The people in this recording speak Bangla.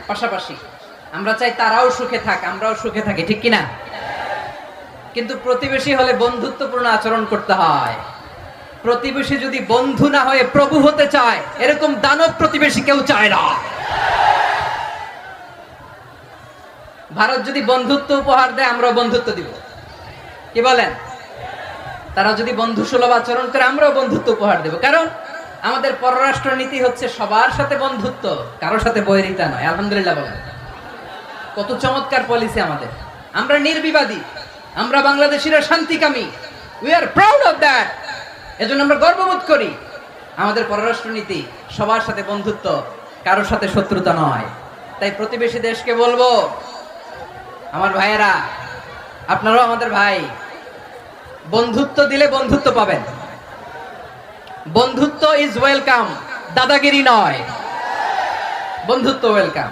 পাশাপাশি আমরা চাই তারাও সুখে থাক, আমরাও সুখে থাকি, ঠিক কিনা? কিন্তু প্রতিবেশী হলে বন্ধুত্বপূর্ণ আচরণ করতে হয়। প্রতিবেশী যদি বন্ধু না হয়ে প্রভু হতে চায়, এরকম দানব প্রতিবেশী কেউ চায় না। ভারত যদি বন্ধুত্ব উপহার দেয়, আমরাও বন্ধুত্ব দিব, কি বলেন? তারা যদি বন্ধু সুলভ আচরণ করে, আমরাও বন্ধুত্ব উপহার দেব। কারণ আমাদের পররাষ্ট্র নীতি হচ্ছে সবার সাথে বন্ধুত্ব, কারোর সাথে বৈরিতা নয়। আলহামদুলিল্লাহ বলেন, কত চমৎকার পলিসি আমাদের। আমরা নির্বিবাদী, আমরা বাংলাদেশিরা শান্তিকামী। We are proud of that. এজন্য আমরা গর্ববোধ করি। আমাদের পররাষ্ট্র নীতি সবার সাথে বন্ধুত্ব, কারোর সাথে শত্রুতা নয়। তাই প্রতিবেশী দেশকে বলবো, আমার ভাইয়েরা, আপনারাও আমাদের ভাই, বন্ধুত্ব দিলে বন্ধুত্ব পাবেন। বন্ধুত্ব ইজ ওয়েলকাম, দাদাগিরি নয়। বন্ধুত্ব ওয়েলকাম।